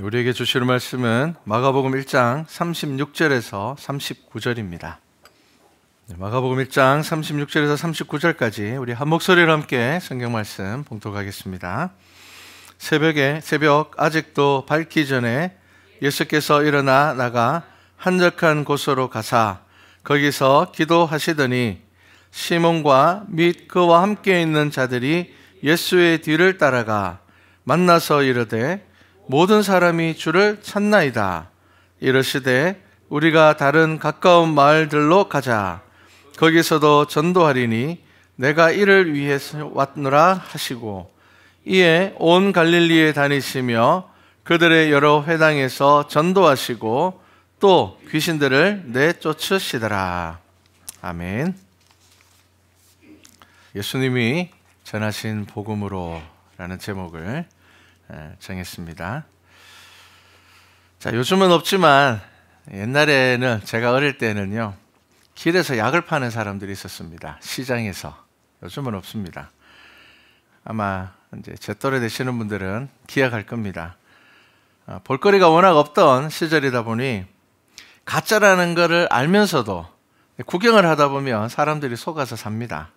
우리에게 주시는 말씀은 마가복음 1장 36절에서 39절입니다. 마가복음 1장 36절에서 39절까지 우리 한 목소리로 함께 성경 말씀 봉독하겠습니다. 새벽 아직도 밝기 전에 예수께서 일어나 나가 한적한 곳으로 가사 거기서 기도하시더니 시몬과 및 그와 함께 있는 자들이 예수의 뒤를 따라가 만나서 이르되 모든 사람이 주를 찾나이다. 이르시되 우리가 다른 가까운 마을들로 가자. 거기서도 전도하리니 내가 이를 위해서 왔노라 하시고 이에 온 갈릴리에 다니시며 그들의 여러 회당에서 전도하시고 또 귀신들을 내쫓으시더라. 아멘. 예수님이 전하신 복음으로 라는 제목을 정했습니다. 자, 요즘은 없지만 옛날에는 제가 어릴 때는요, 길에서 약을 파는 사람들이 있었습니다. 시장에서. 요즘은 없습니다. 아마 이제 제 또래 되시는 분들은 기억할 겁니다. 볼거리가 워낙 없던 시절이다 보니 가짜라는 것을 알면서도 구경을 하다 보면 사람들이 속아서 삽니다.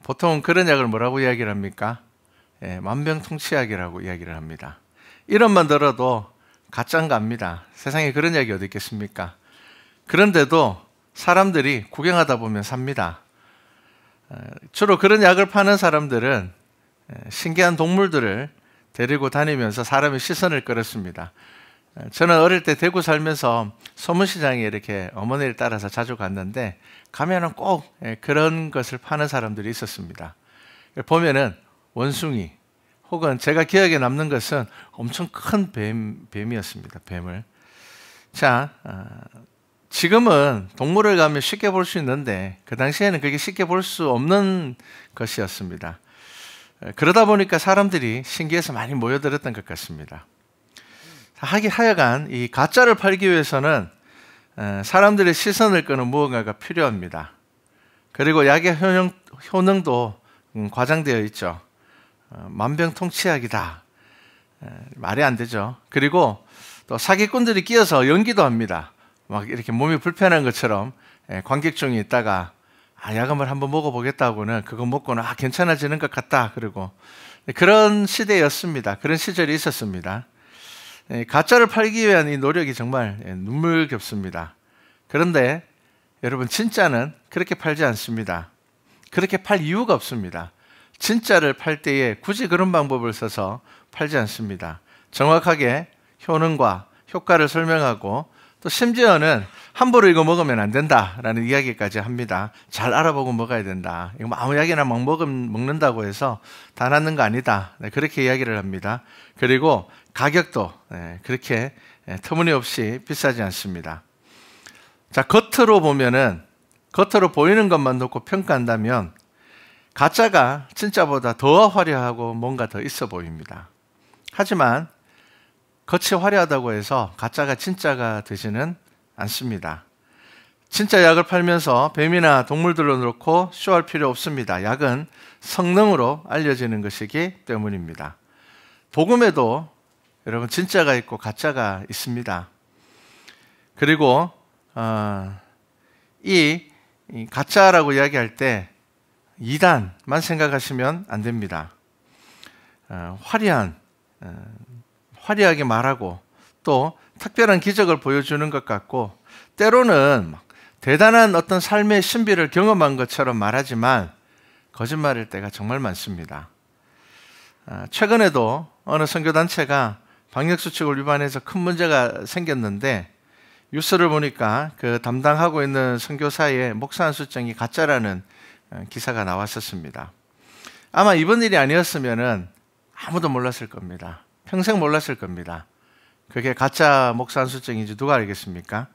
보통 그런 약을 뭐라고 이야기를 합니까? 만병통치약이라고 이야기를 합니다. 이름만 들어도 가짜인가 합니다. 세상에 그런 약이 어디 있겠습니까? 그런데도 사람들이 구경하다 보면 삽니다. 주로 그런 약을 파는 사람들은 신기한 동물들을 데리고 다니면서 사람의 시선을 끌었습니다. 저는 어릴 때 대구 살면서 소문시장에 이렇게 어머니를 따라서 자주 갔는데 가면은 꼭 그런 것을 파는 사람들이 있었습니다. 보면은 원숭이 혹은 제가 기억에 남는 것은 엄청 큰 뱀이었습니다. 뱀을. 자, 지금은 동물을 가면 쉽게 볼 수 있는데 그 당시에는 그게 쉽게 볼 수 없는 것이었습니다. 그러다 보니까 사람들이 신기해서 많이 모여들었던 것 같습니다. 하여간 이 가짜를 팔기 위해서는 사람들의 시선을 끄는 무언가가 필요합니다. 그리고 약의 효능도 과장되어 있죠. 만병통치약이다. 말이 안 되죠. 그리고 또 사기꾼들이 끼어서 연기도 합니다. 막 이렇게 몸이 불편한 것처럼 관객 중에 있다가 약을 한번 먹어보겠다고는 그거 먹고는 괜찮아지는 것 같다. 그리고 그런 시대였습니다. 그런 시절이 있었습니다. 가짜를 팔기 위한 이 노력이 정말 눈물겹습니다. 그런데 여러분, 진짜는 그렇게 팔지 않습니다. 그렇게 팔 이유가 없습니다. 진짜를 팔 때에 굳이 그런 방법을 써서 팔지 않습니다. 정확하게 효능과 효과를 설명하고 또 심지어는 함부로 이거 먹으면 안 된다라는 이야기까지 합니다. 잘 알아보고 먹어야 된다. 이거 아무 약이나 막 먹는다고 해서 다 낫는 거 아니다. 그렇게 이야기를 합니다. 그리고 가격도 그렇게 터무니없이 비싸지 않습니다. 자, 겉으로 보이는 것만 놓고 평가한다면 가짜가 진짜보다 더 화려하고 뭔가 더 있어 보입니다. 하지만 겉이 화려하다고 해서 가짜가 진짜가 되지는 않습니다. 진짜 약을 팔면서 뱀이나 동물들로 놓고 쇼할 필요 없습니다. 약은 성능으로 알려지는 것이기 때문입니다. 복음에도 여러분 진짜가 있고 가짜가 있습니다. 그리고 이 가짜라고 이야기할 때 이단만 생각하시면 안 됩니다. 화려하게 말하고 또 특별한 기적을 보여주는 것 같고 때로는 대단한 어떤 삶의 신비를 경험한 것처럼 말하지만 거짓말일 때가 정말 많습니다. 최근에도 어느 선교단체가 방역수칙을 위반해서 큰 문제가 생겼는데 뉴스를 보니까 그 담당하고 있는 선교사의 목사 한 수장이 가짜라는 기사가 나왔었습니다. 아마 이번 일이 아니었으면 아무도 몰랐을 겁니다. 평생 몰랐을 겁니다. 그게 가짜 목사 한 수장인지 누가 알겠습니까?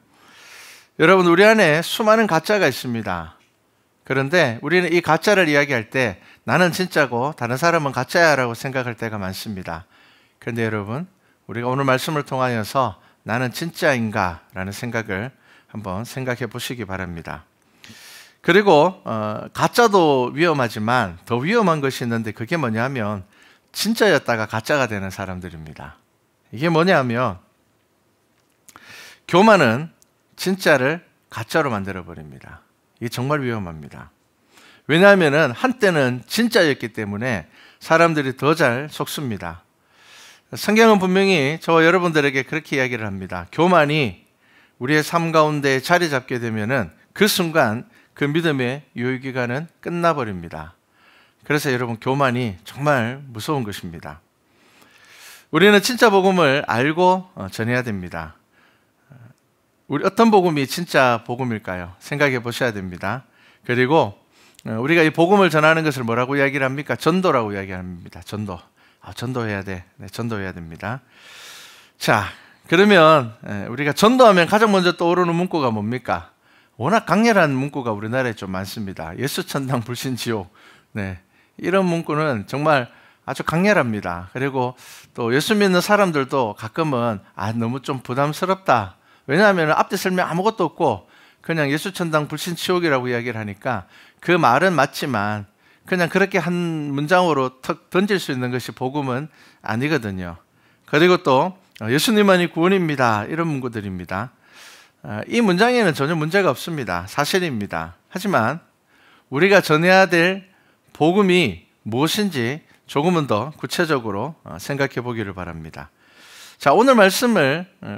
여러분, 우리 안에 수많은 가짜가 있습니다. 그런데 우리는 이 가짜를 이야기할 때 나는 진짜고 다른 사람은 가짜야 라고 생각할 때가 많습니다. 그런데 여러분, 우리가 오늘 말씀을 통하여서 나는 진짜인가? 라는 생각을 한번 생각해 보시기 바랍니다. 그리고 가짜도 위험하지만 더 위험한 것이 있는데 그게 뭐냐면 진짜였다가 가짜가 되는 사람들입니다. 이게 뭐냐면 교만은 진짜를 가짜로 만들어버립니다. 이게 정말 위험합니다. 왜냐하면 한때는 진짜였기 때문에 사람들이 더 잘 속습니다. 성경은 분명히 저와 여러분들에게 그렇게 이야기를 합니다. 교만이 우리의 삶 가운데 자리 잡게 되면은 그 순간 그 믿음의 유효기간은 끝나버립니다. 그래서 여러분, 교만이 정말 무서운 것입니다. 우리는 진짜 복음을 알고 전해야 됩니다. 우리 어떤 복음이 진짜 복음일까요? 생각해 보셔야 됩니다. 그리고 우리가 이 복음을 전하는 것을 뭐라고 이야기를 합니까? 전도라고 이야기합니다. 전도. 전도해야 돼. 네, 전도해야 됩니다. 자, 그러면 우리가 전도하면 가장 먼저 떠오르는 문구가 뭡니까? 워낙 강렬한 문구가 우리나라에 좀 많습니다. 예수 천당 불신 지옥. 네, 이런 문구는 정말 아주 강렬합니다. 그리고 또 예수 믿는 사람들도 가끔은 너무 좀 부담스럽다. 왜냐하면 앞에 설명 아무것도 없고 그냥 예수 천당 불신 지옥이라고 이야기를 하니까 그 말은 맞지만 그냥 그렇게 한 문장으로 턱 던질 수 있는 것이 복음은 아니거든요. 그리고 또 예수님만이 구원입니다. 이런 문구들입니다. 이 문장에는 전혀 문제가 없습니다. 사실입니다. 하지만 우리가 전해야 될 복음이 무엇인지 조금은 더 구체적으로 생각해 보기를 바랍니다. 자, 오늘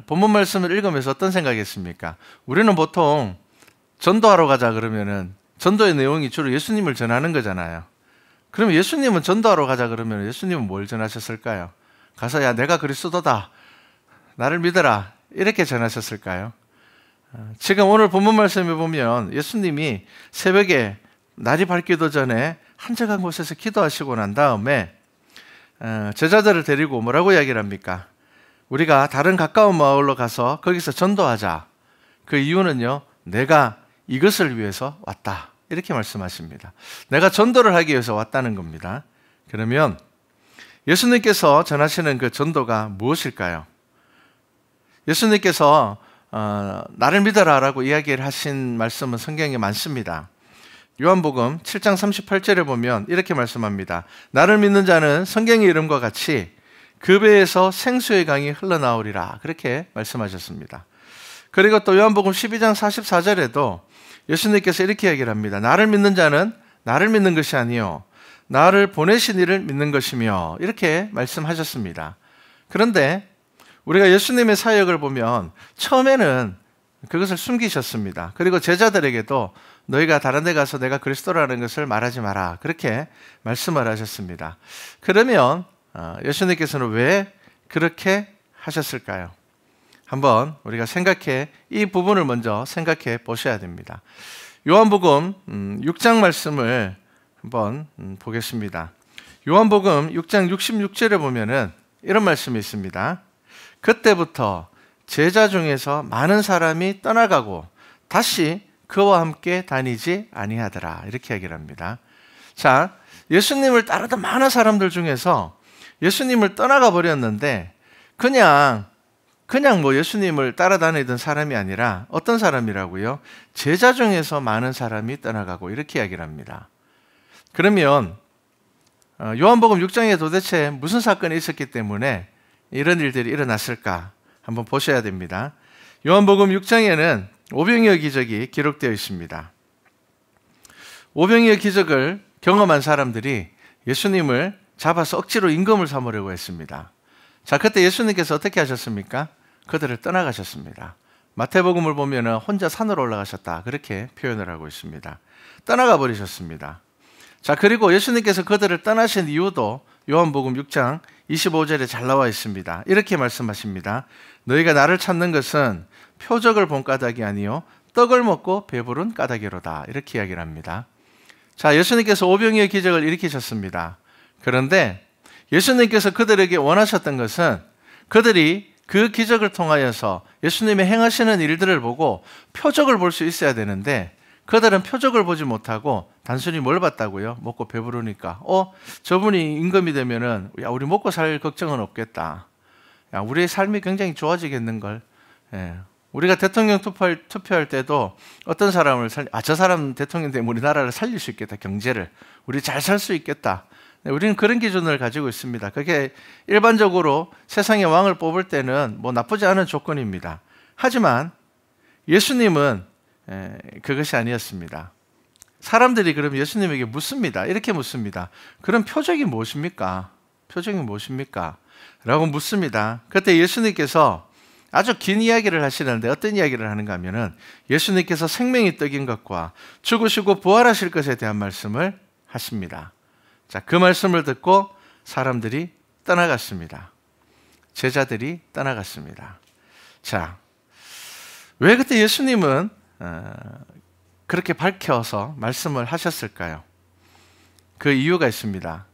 본문 말씀을 읽으면서 어떤 생각했습니까? 우리는 보통 전도하러 가자 그러면은 전도의 내용이 주로 예수님을 전하는 거잖아요. 그러면 예수님은 전도하러 가자 그러면 예수님은 뭘 전하셨을까요? 가서 야, 내가 그리스도다. 나를 믿어라. 이렇게 전하셨을까요? 지금 오늘 본문 말씀에 보면 예수님이 새벽에 날이 밝기도 전에 한적한 곳에서 기도하시고 난 다음에 제자들을 데리고 뭐라고 이야기를 합니까? 우리가 다른 가까운 마을로 가서 거기서 전도하자. 그 이유는요, 내가 이것을 위해서 왔다. 이렇게 말씀하십니다. 내가 전도를 하기 위해서 왔다는 겁니다. 그러면 예수님께서 전하시는 그 전도가 무엇일까요? 예수님께서 나를 믿어라 라고 이야기를 하신 말씀은 성경에 많습니다. 요한복음 7장 38절에 보면 이렇게 말씀합니다. 나를 믿는 자는 성경의 이름과 같이 그 배에서 생수의 강이 흘러나오리라. 그렇게 말씀하셨습니다. 그리고 또 요한복음 12장 44절에도 예수님께서 이렇게 얘기를 합니다. 나를 믿는 자는 나를 믿는 것이 아니요 나를 보내신 이를 믿는 것이며 이렇게 말씀하셨습니다. 그런데 우리가 예수님의 사역을 보면 처음에는 그것을 숨기셨습니다. 그리고 제자들에게도 너희가 다른 데 가서 내가 그리스도라는 것을 말하지 마라. 그렇게 말씀을 하셨습니다. 그러면 예수님께서는 왜 그렇게 하셨을까요? 한번 우리가 이 부분을 먼저 생각해 보셔야 됩니다. 요한복음 6장 말씀을 한번 보겠습니다. 요한복음 6장 66절에 보면은 이런 말씀이 있습니다. 그때부터 제자 중에서 많은 사람이 떠나가고 다시 그와 함께 다니지 아니하더라. 이렇게 얘기를 합니다. 자, 예수님을 따르던 많은 사람들 중에서 예수님을 떠나가 버렸는데 그냥 뭐 예수님을 따라다니던 사람이 아니라 어떤 사람이라고요? 제자 중에서 많은 사람이 떠나가고 이렇게 이야기를 합니다. 그러면 요한복음 6장에 도대체 무슨 사건이 있었기 때문에 이런 일들이 일어났을까? 한번 보셔야 됩니다. 요한복음 6장에는 오병이어 기적이 기록되어 있습니다. 오병이어 기적을 경험한 사람들이 예수님을 잡아서 억지로 임금을 삼으려고 했습니다. 자, 그때 예수님께서 어떻게 하셨습니까? 그들을 떠나가셨습니다. 마태복음을 보면 혼자 산으로 올라가셨다. 그렇게 표현을 하고 있습니다. 떠나가 버리셨습니다. 자, 그리고 예수님께서 그들을 떠나신 이유도 요한복음 6장 25절에 잘 나와 있습니다. 이렇게 말씀하십니다. 너희가 나를 찾는 것은 표적을 본 까닭이 아니요 떡을 먹고 배부른 까닭이로다. 이렇게 이야기를 합니다. 자, 예수님께서 오병이어 기적을 일으키셨습니다. 그런데 예수님께서 그들에게 원하셨던 것은 그들이 그 기적을 통하여서 예수님의 행하시는 일들을 보고 표적을 볼 수 있어야 되는데 그들은 표적을 보지 못하고 단순히 뭘 봤다고요? 먹고 배부르니까. 저분이 임금이 되면은 야, 우리 먹고 살 걱정은 없겠다. 야, 우리의 삶이 굉장히 좋아지겠는걸. 예. 우리가 대통령 투표할 때도 어떤 사람을 저 사람 대통령 되면 우리나라를 살릴 수 있겠다. 경제를. 우리 잘 살 수 있겠다. 우리는 그런 기준을 가지고 있습니다. 그게 일반적으로 세상의 왕을 뽑을 때는 뭐 나쁘지 않은 조건입니다. 하지만 예수님은 그것이 아니었습니다. 사람들이 그럼 예수님에게 묻습니다. 이렇게 묻습니다. 그럼 표적이 무엇입니까? 표적이 무엇입니까? 라고 묻습니다. 그때 예수님께서 아주 긴 이야기를 하시는데 어떤 이야기를 하는가 하면은 예수님께서 생명이 떡인 것과 죽으시고 부활하실 것에 대한 말씀을 하십니다. 자, 그 말씀을 듣고 사람들이 떠나갔습니다. 제자들이 떠나갔습니다. 자, 왜 그때 예수님은 그렇게 밝혀서 말씀을 하셨을까요? 그 이유가 있습니다.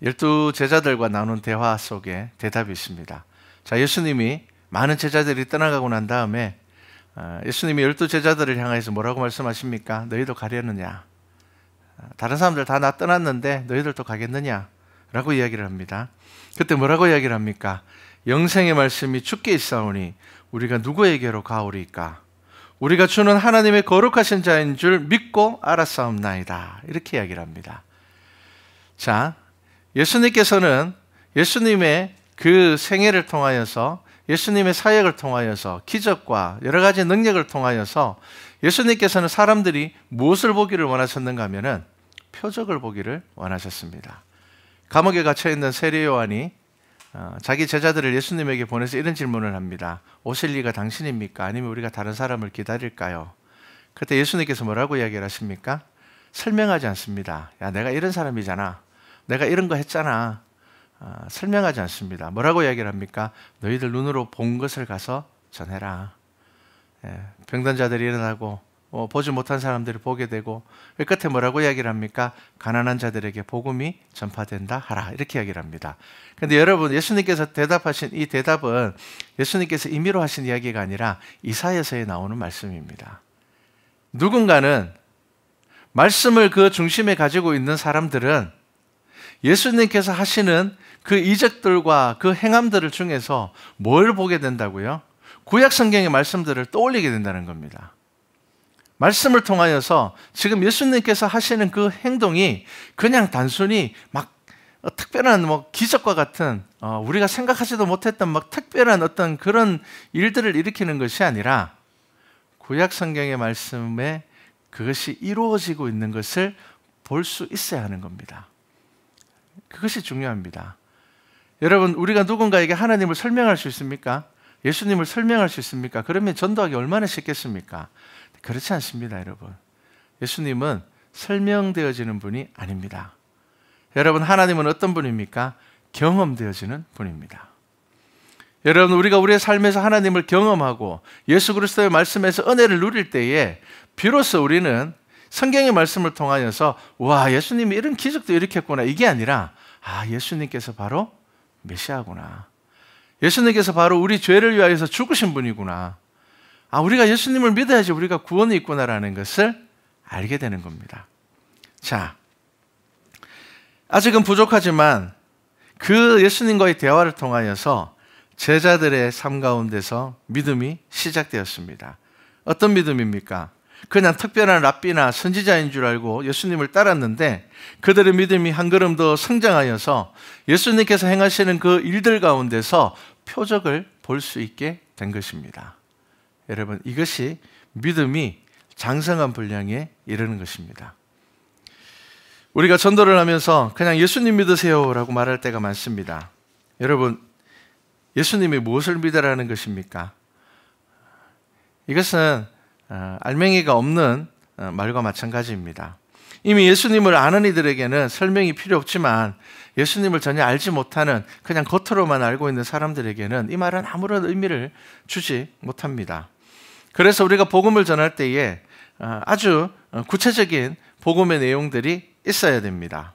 12 제자들과 나눈 대화 속에 대답이 있습니다. 자, 예수님이 많은 제자들이 떠나가고 난 다음에 예수님이 12 제자들을 향해서 뭐라고 말씀하십니까? 너희도 가려느냐? 다른 사람들 다 나 떠났는데 너희들도 가겠느냐? 라고 이야기를 합니다. 그때 뭐라고 이야기를 합니까? 영생의 말씀이 주께 있사오니 우리가 누구에게로 가오리까? 우리가 주는 하나님의 거룩하신 자인 줄 믿고 알았사옵나이다. 이렇게 이야기를 합니다. 자, 예수님께서는 예수님의 그 생애를 통하여서 예수님의 사역을 통하여서 기적과 여러 가지 능력을 통하여서 예수님께서는 사람들이 무엇을 보기를 원하셨는가 하면은 표적을 보기를 원하셨습니다. 감옥에 갇혀있는 세례 요한이 자기 제자들을 예수님에게 보내서 이런 질문을 합니다. 오실 이가 당신입니까? 아니면 우리가 다른 사람을 기다릴까요? 그때 예수님께서 뭐라고 이야기를 하십니까? 설명하지 않습니다. 야, 내가 이런 사람이잖아. 내가 이런 거 했잖아. 설명하지 않습니다. 뭐라고 이야기를 합니까? 너희들 눈으로 본 것을 가서 전해라. 병든 자들이 일어나고 보지 못한 사람들이 보게 되고 그 끝에 뭐라고 이야기를 합니까? 가난한 자들에게 복음이 전파된다 하라. 이렇게 이야기를 합니다. 그런데 여러분, 예수님께서 대답하신 이 대답은 예수님께서 임의로 하신 이야기가 아니라 이사야서에 나오는 말씀입니다. 누군가는 말씀을 그 중심에 가지고 있는 사람들은 예수님께서 하시는 그 이적들과 그 행함들을 중에서 뭘 보게 된다고요? 구약 성경의 말씀들을 떠올리게 된다는 겁니다. 말씀을 통하여서 지금 예수님께서 하시는 그 행동이 그냥 단순히 막 특별한 기적과 같은 우리가 생각하지도 못했던 막 특별한 어떤 그런 일들을 일으키는 것이 아니라 구약 성경의 말씀에 그것이 이루어지고 있는 것을 볼 수 있어야 하는 겁니다. 그것이 중요합니다. 여러분, 우리가 누군가에게 하나님을 설명할 수 있습니까? 예수님을 설명할 수 있습니까? 그러면 전도하기 얼마나 쉽겠습니까? 그렇지 않습니다, 여러분. 예수님은 설명되어지는 분이 아닙니다. 여러분, 하나님은 어떤 분입니까? 경험되어지는 분입니다. 여러분, 우리가 우리의 삶에서 하나님을 경험하고 예수 그리스도의 말씀에서 은혜를 누릴 때에 비로소 우리는 성경의 말씀을 통하여서 와, 예수님이 이런 기적도 일으켰구나, 이게 아니라 예수님께서 바로 메시아구나. 예수님께서 바로 우리 죄를 위하여서 죽으신 분이구나. 우리가 예수님을 믿어야지 우리가 구원이 있구나라는 것을 알게 되는 겁니다. 자, 아직은 부족하지만 그 예수님과의 대화를 통하여서 제자들의 삶 가운데서 믿음이 시작되었습니다. 어떤 믿음입니까? 그냥 특별한 랍비나 선지자인 줄 알고 예수님을 따랐는데 그들의 믿음이 한 걸음 더 성장하여서 예수님께서 행하시는 그 일들 가운데서 표적을 볼 수 있게 된 것입니다. 여러분, 이것이 믿음이 장성한 분량에 이르는 것입니다. 우리가 전도를 하면서 그냥 예수님 믿으세요 라고 말할 때가 많습니다. 여러분, 예수님이 무엇을 믿으라는 것입니까? 이것은 알맹이가 없는 말과 마찬가지입니다. 이미 예수님을 아는 이들에게는 설명이 필요 없지만 예수님을 전혀 알지 못하는 그냥 겉으로만 알고 있는 사람들에게는 이 말은 아무런 의미를 주지 못합니다. 그래서 우리가 복음을 전할 때에 아주 구체적인 복음의 내용들이 있어야 됩니다.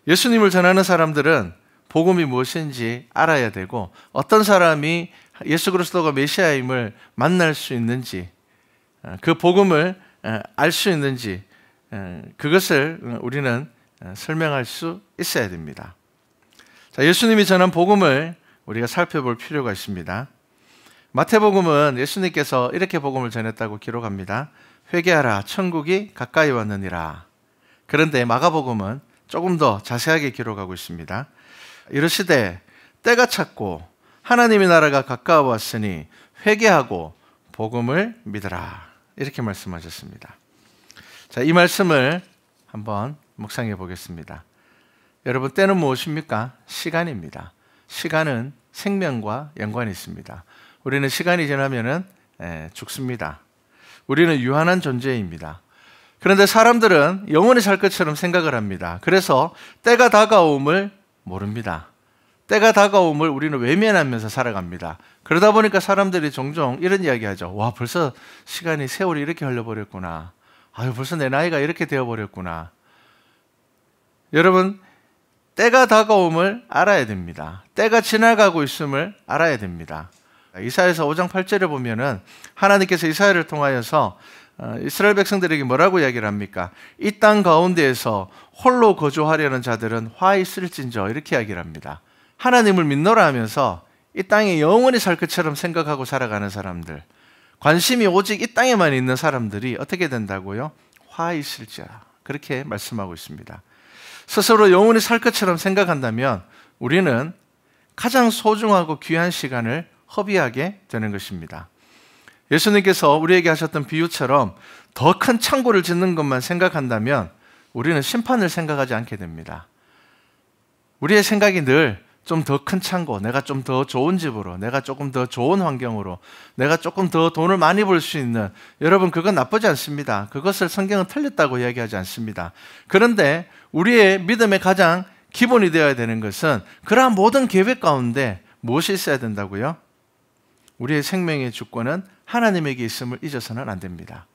예수님을 전하는 사람들은 복음이 무엇인지 알아야 되고 어떤 사람이 예수 그리스도가 메시아임을 만날 수 있는지 그 복음을 알 수 있는지 그것을 우리는 설명할 수 있어야 됩니다. 자, 예수님이 전한 복음을 우리가 살펴볼 필요가 있습니다. 마태복음은 예수님께서 이렇게 복음을 전했다고 기록합니다. 회개하라, 천국이 가까이 왔느니라. 그런데 마가복음은 조금 더 자세하게 기록하고 있습니다. 이르시되 때가 찼고 하나님의 나라가 가까워 왔으니 회개하고 복음을 믿으라. 이렇게 말씀하셨습니다. 자, 이 말씀을 한번 묵상해 보겠습니다. 여러분, 때는 무엇입니까? 시간입니다. 시간은 생명과 연관이 있습니다. 우리는 시간이 지나면은 죽습니다. 우리는 유한한 존재입니다. 그런데 사람들은 영원히 살 것처럼 생각을 합니다. 그래서 때가 다가옴을 모릅니다. 때가 다가옴을 우리는 외면하면서 살아갑니다. 그러다 보니까 사람들이 종종 이런 이야기 하죠. 와, 벌써 시간이, 세월이 이렇게 흘러버렸구나. 아유, 벌써 내 나이가 이렇게 되어버렸구나. 여러분, 때가 다가옴을 알아야 됩니다. 때가 지나가고 있음을 알아야 됩니다. 이사야서 5장 8절에 보면은 하나님께서 이사야를 통하여서 이스라엘 백성들에게 뭐라고 이야기를 합니까? 이 땅 가운데에서 홀로 거주하려는 자들은 화 있을진저, 이렇게 이야기를 합니다. 하나님을 믿노라 하면서 이 땅에 영원히 살 것처럼 생각하고 살아가는 사람들, 관심이 오직 이 땅에만 있는 사람들이 어떻게 된다고요? 화 있을지어라, 그렇게 말씀하고 있습니다. 스스로 영원히 살 것처럼 생각한다면 우리는 가장 소중하고 귀한 시간을 허비하게 되는 것입니다. 예수님께서 우리에게 하셨던 비유처럼 더 큰 창고를 짓는 것만 생각한다면 우리는 심판을 생각하지 않게 됩니다. 우리의 생각이 늘 좀 더 큰 창고, 내가 좀 더 좋은 집으로, 내가 조금 더 좋은 환경으로, 내가 조금 더 돈을 많이 벌 수 있는, 여러분, 그건 나쁘지 않습니다. 그것을 성경은 틀렸다고 이야기하지 않습니다. 그런데 우리의 믿음의 가장 기본이 되어야 되는 것은 그러한 모든 계획 가운데 무엇이 있어야 된다고요? 우리의 생명의 주권은 하나님에게 있음을 잊어서는 안 됩니다.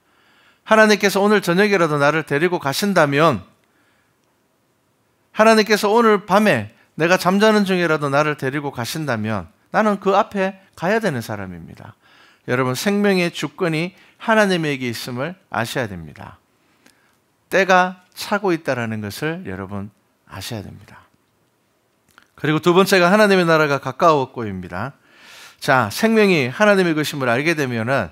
하나님께서 오늘 저녁이라도 나를 데리고 가신다면, 하나님께서 오늘 밤에 내가 잠자는 중이라도 나를 데리고 가신다면 나는 그 앞에 가야 되는 사람입니다. 여러분, 생명의 주권이 하나님에게 있음을 아셔야 됩니다. 때가 차고 있다는 것을 여러분 아셔야 됩니다. 그리고 두 번째가 하나님의 나라가 가까웠고입니다. 자, 생명이 하나님의 것임을 알게 되면은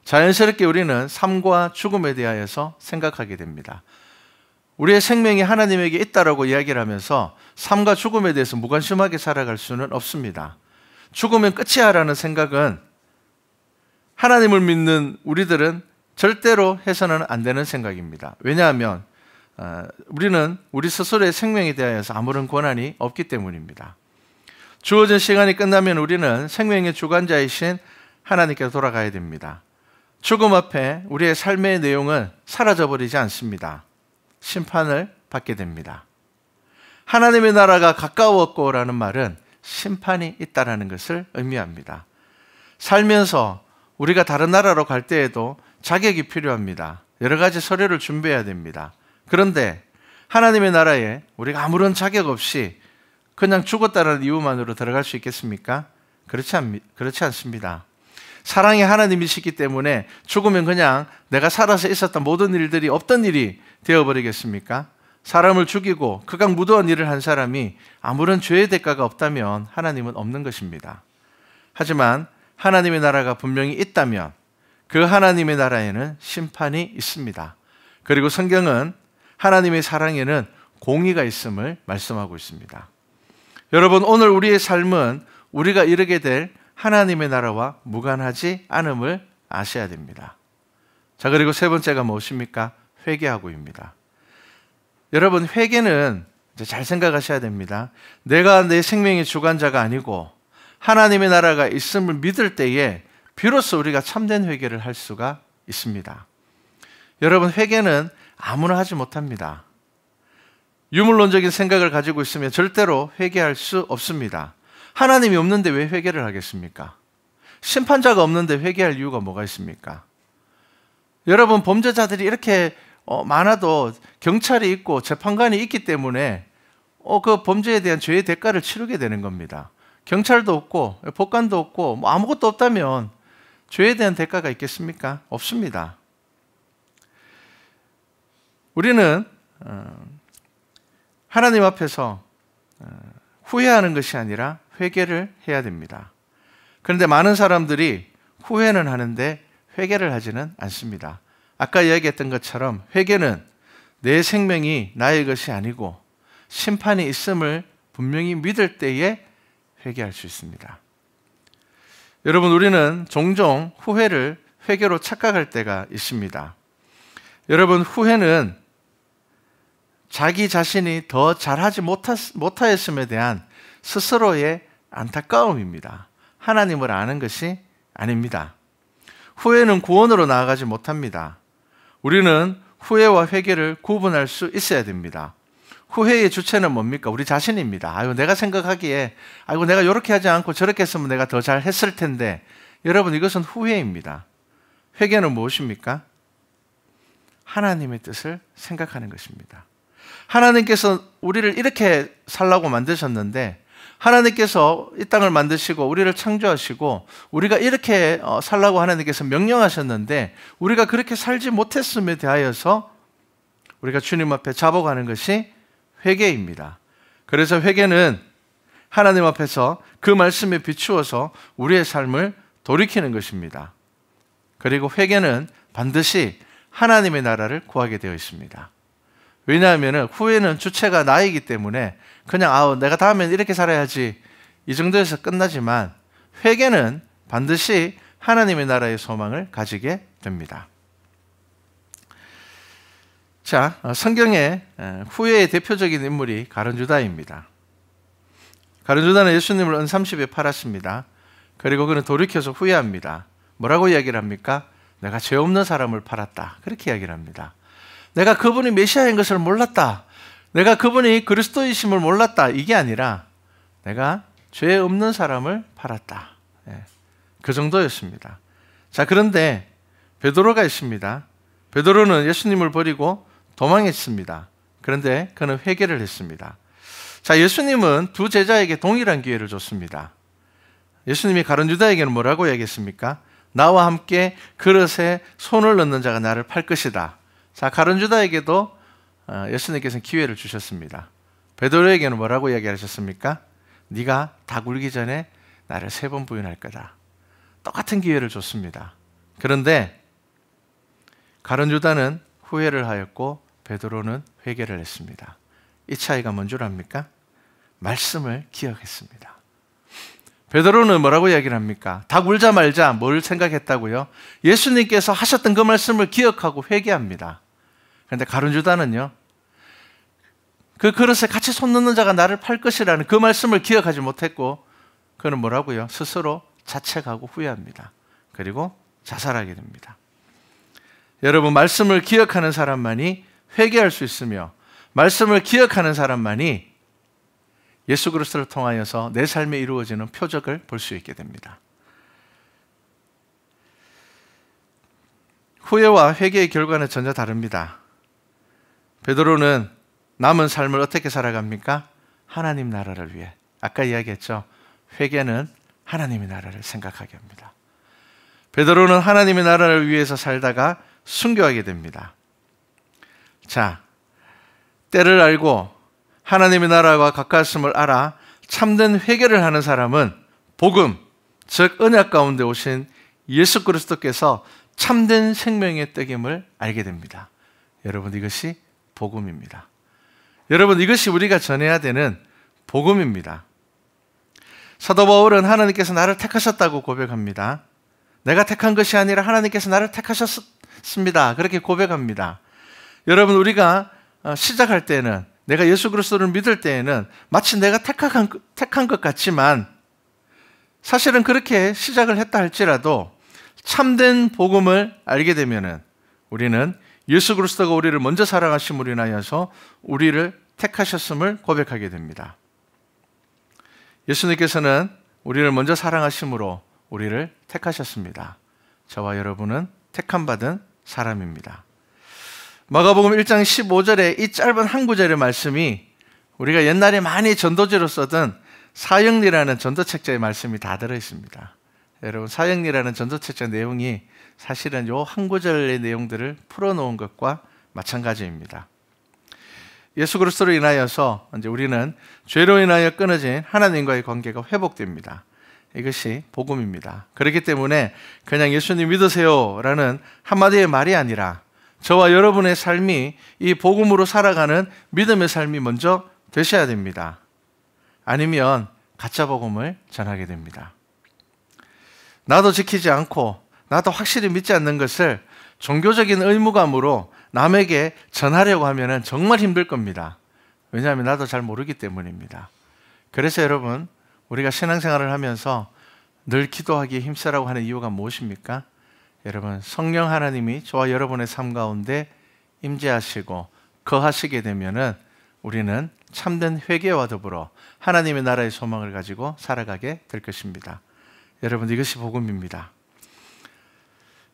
자연스럽게 우리는 삶과 죽음에 대하여서 생각하게 됩니다. 우리의 생명이 하나님에게 있다라고 이야기를 하면서 삶과 죽음에 대해서 무관심하게 살아갈 수는 없습니다. 죽으면 끝이야라는 생각은 하나님을 믿는 우리들은 절대로 해서는 안 되는 생각입니다. 왜냐하면 우리는 우리 스스로의 생명에 대하여서 아무런 권한이 없기 때문입니다. 주어진 시간이 끝나면 우리는 생명의 주관자이신 하나님께로 돌아가야 됩니다. 죽음 앞에 우리의 삶의 내용은 사라져버리지 않습니다. 심판을 받게 됩니다. 하나님의 나라가 가까웠고라는 말은 심판이 있다라는 것을 의미합니다. 살면서 우리가 다른 나라로 갈 때에도 자격이 필요합니다. 여러 가지 서류를 준비해야 됩니다. 그런데 하나님의 나라에 우리가 아무런 자격 없이 그냥 죽었다는 이유만으로 들어갈 수 있겠습니까? 그렇지 않습니다. 사랑의 하나님이시기 때문에 죽으면 그냥 내가 살아서 있었던 모든 일들이 없던 일이 되어버리겠습니까? 사람을 죽이고 극악 무도한 일을 한 사람이 아무런 죄의 대가가 없다면 하나님은 없는 것입니다. 하지만 하나님의 나라가 분명히 있다면 그 하나님의 나라에는 심판이 있습니다. 그리고 성경은 하나님의 사랑에는 공의가 있음을 말씀하고 있습니다. 여러분, 오늘 우리의 삶은 우리가 이르게 될 하나님의 나라와 무관하지 않음을 아셔야 됩니다. 자, 그리고 세 번째가 무엇입니까? 회개하고입니다. 여러분, 회개는 잘 생각하셔야 됩니다. 내가 내 생명의 주관자가 아니고 하나님의 나라가 있음을 믿을 때에 비로소 우리가 참된 회개를 할 수가 있습니다. 여러분, 회개는 아무나 하지 못합니다. 유물론적인 생각을 가지고 있으면 절대로 회개할 수 없습니다. 하나님이 없는데 왜 회개를 하겠습니까? 심판자가 없는데 회개할 이유가 뭐가 있습니까? 여러분, 범죄자들이 이렇게 많아도 경찰이 있고 재판관이 있기 때문에 그 범죄에 대한 죄의 대가를 치르게 되는 겁니다. 경찰도 없고 법관도 없고 뭐 아무것도 없다면 죄에 대한 대가가 있겠습니까? 없습니다. 우리는 하나님 앞에서 후회하는 것이 아니라 회개를 해야 됩니다. 그런데 많은 사람들이 후회는 하는데 회개를 하지는 않습니다. 아까 이야기했던 것처럼 회개는 내 생명이 나의 것이 아니고 심판이 있음을 분명히 믿을 때에 회개할 수 있습니다. 여러분, 우리는 종종 후회를 회개로 착각할 때가 있습니다. 여러분, 후회는 자기 자신이 더 잘하지 못하였음에 대한 스스로의 안타까움입니다. 하나님을 아는 것이 아닙니다. 후회는 구원으로 나아가지 못합니다. 우리는 후회와 회개를 구분할 수 있어야 됩니다. 후회의 주체는 뭡니까? 우리 자신입니다. 아유, 내가 생각하기에 아이고, 내가 이렇게 하지 않고 저렇게 했으면 내가 더 잘했을 텐데. 여러분, 이것은 후회입니다. 회개는 무엇입니까? 하나님의 뜻을 생각하는 것입니다. 하나님께서 우리를 이렇게 살라고 만드셨는데, 하나님께서 이 땅을 만드시고 우리를 창조하시고 우리가 이렇게 살라고 하나님께서 명령하셨는데 우리가 그렇게 살지 못했음에 대하여서 우리가 주님 앞에 잡아가는 것이 회개입니다. 그래서 회개는 하나님 앞에서 그 말씀에 비추어서 우리의 삶을 돌이키는 것입니다. 그리고 회개는 반드시 하나님의 나라를 구하게 되어 있습니다. 왜냐하면 후회는 주체가 나이기 때문에 그냥 내가 다음엔 이렇게 살아야지 이 정도에서 끝나지만, 회개는 반드시 하나님의 나라의 소망을 가지게 됩니다. 자, 성경의 후회의 대표적인 인물이 가룟유다입니다. 가룟유다는 예수님을 은30에 팔았습니다. 그리고 그는 돌이켜서 후회합니다. 뭐라고 이야기를 합니까? 내가 죄 없는 사람을 팔았다. 그렇게 이야기를 합니다. 내가 그분이 메시아인 것을 몰랐다. 내가 그분이 그리스도이심을 몰랐다. 이게 아니라 내가 죄 없는 사람을 팔았다. 그 정도였습니다. 자, 그런데 베드로가 있습니다. 베드로는 예수님을 버리고 도망했습니다. 그런데 그는 회개를 했습니다. 자, 예수님은 두 제자에게 동일한 기회를 줬습니다. 예수님이 가룟유다에게는 뭐라고 이야기했습니까? 나와 함께 그릇에 손을 넣는 자가 나를 팔 것이다. 자, 가룟유다에게도 예수님께서는 기회를 주셨습니다. 베드로에게는 뭐라고 이야기하셨습니까? 네가 다 굴기 전에 나를 3번 부인할 거다. 똑같은 기회를 줬습니다. 그런데 가룟유다는 후회를 하였고 베드로는 회개를 했습니다. 이 차이가 뭔 줄 압니까? 말씀을 기억했습니다. 베드로는 뭐라고 이야기를 합니까? 다 굴자 말자 뭘 생각했다고요? 예수님께서 하셨던 그 말씀을 기억하고 회개합니다. 그런데 가룟유다는요, 그 그릇에 같이 손 넣는 자가 나를 팔 것이라는 그 말씀을 기억하지 못했고, 그는 뭐라고요? 스스로 자책하고 후회합니다. 그리고 자살하게 됩니다. 여러분, 말씀을 기억하는 사람만이 회개할 수 있으며, 말씀을 기억하는 사람만이 예수 그리스도를 통하여서 내 삶에 이루어지는 표적을 볼 수 있게 됩니다. 후회와 회개의 결과는 전혀 다릅니다. 베드로는 남은 삶을 어떻게 살아갑니까? 하나님 나라를 위해. 아까 이야기했죠. 회개는 하나님의 나라를 생각하게 합니다. 베드로는 하나님의 나라를 위해서 살다가 순교하게 됩니다. 자, 때를 알고 하나님의 나라와 가까웠음을 알아 참된 회개를 하는 사람은 복음, 즉 언약 가운데 오신 예수 그리스도께서 참된 생명의 떡임을 알게 됩니다. 여러분, 이것이 복음입니다. 여러분, 이것이 우리가 전해야 되는 복음입니다. 사도 바울은 하나님께서 나를 택하셨다고 고백합니다. 내가 택한 것이 아니라 하나님께서 나를 택하셨습니다. 그렇게 고백합니다. 여러분, 우리가 시작할 때는, 내가 예수 그리스도를 믿을 때에는 마치 내가 택한 것 같지만, 사실은 그렇게 시작을 했다 할지라도 참된 복음을 알게 되면은 우리는 예수 그리스도가 우리를 먼저 사랑하심으로 인하여서 우리를 택하셨음을 고백하게 됩니다. 예수님께서는 우리를 먼저 사랑하심으로 우리를 택하셨습니다. 저와 여러분은 택함받은 사람입니다. 마가복음 1장 15절에 이 짧은 한 구절의 말씀이 우리가 옛날에 많이 전도지로 쓰던 사형리라는 전도책자의 말씀이 다 들어있습니다. 여러분, 사형리라는 전도책자 내용이 사실은 이 한 구절의 내용들을 풀어놓은 것과 마찬가지입니다. 예수 그리스도로 인하여서 이제 우리는 죄로 인하여 끊어진 하나님과의 관계가 회복됩니다. 이것이 복음입니다. 그렇기 때문에 그냥 예수님 믿으세요라는 한마디의 말이 아니라 저와 여러분의 삶이 이 복음으로 살아가는 믿음의 삶이 먼저 되셔야 됩니다. 아니면 가짜 복음을 전하게 됩니다. 나도 지키지 않고 나도 확실히 믿지 않는 것을 종교적인 의무감으로 남에게 전하려고 하면 정말 힘들 겁니다. 왜냐하면 나도 잘 모르기 때문입니다. 그래서 여러분, 우리가 신앙생활을 하면서 늘 기도하기에 힘쓰라고 하는 이유가 무엇입니까? 여러분, 성령 하나님이 저와 여러분의 삶 가운데 임재하시고 거하시게 되면은 우리는 참된 회개와 더불어 하나님의 나라의 소망을 가지고 살아가게 될 것입니다. 여러분, 이것이 복음입니다.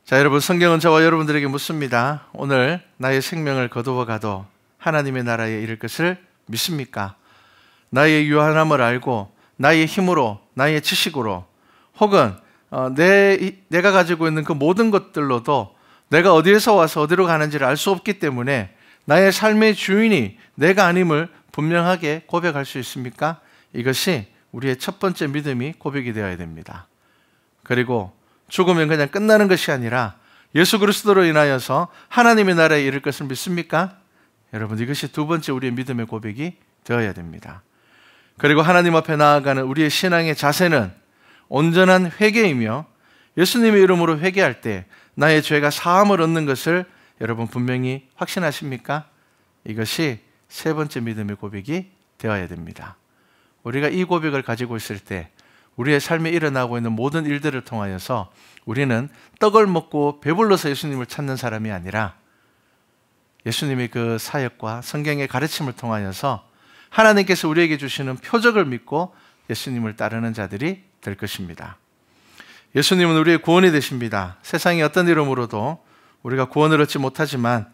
자, 여러분, 성경은 저와 여러분들에게 묻습니다. 오늘 나의 생명을 거두어 가도 하나님의 나라에 이를 것을 믿습니까? 나의 유한함을 알고 나의 힘으로, 나의 지식으로, 혹은 내가 가지고 있는 그 모든 것들로도 내가 어디에서 와서 어디로 가는지를 알 수 없기 때문에 나의 삶의 주인이 내가 아님을 분명하게 고백할 수 있습니까? 이것이 우리의 첫 번째 믿음이 고백이 되어야 됩니다. 그리고 죽으면 그냥 끝나는 것이 아니라 예수 그리스도로 인하여서 하나님의 나라에 이를 것을 믿습니까? 여러분, 이것이 두 번째 우리의 믿음의 고백이 되어야 됩니다. 그리고 하나님 앞에 나아가는 우리의 신앙의 자세는 온전한 회개이며 예수님의 이름으로 회개할 때 나의 죄가 사함을 얻는 것을 여러분 분명히 확신하십니까? 이것이 세 번째 믿음의 고백이 되어야 됩니다. 우리가 이 고백을 가지고 있을 때 우리의 삶에 일어나고 있는 모든 일들을 통하여서 우리는 떡을 먹고 배불러서 예수님을 찾는 사람이 아니라 예수님의 그 사역과 성경의 가르침을 통하여서 하나님께서 우리에게 주시는 표적을 믿고 예수님을 따르는 자들이 될 것입니다. 예수님은 우리의 구원이 되십니다. 세상의 어떤 이름으로도 우리가 구원을 얻지 못하지만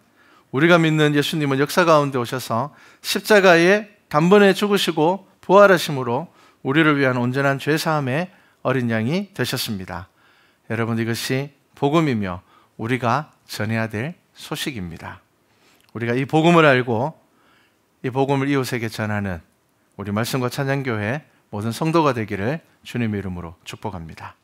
우리가 믿는 예수님은 역사 가운데 오셔서 십자가에 단번에 죽으시고 부활하심으로 우리를 위한 온전한 죄사함의 어린 양이 되셨습니다. 여러분, 이것이 복음이며 우리가 전해야 될 소식입니다. 우리가 이 복음을 알고 이 복음을 이웃에게 전하는 우리 말씀과 찬양교회 모든 성도가 되기를 주님의 이름으로 축복합니다.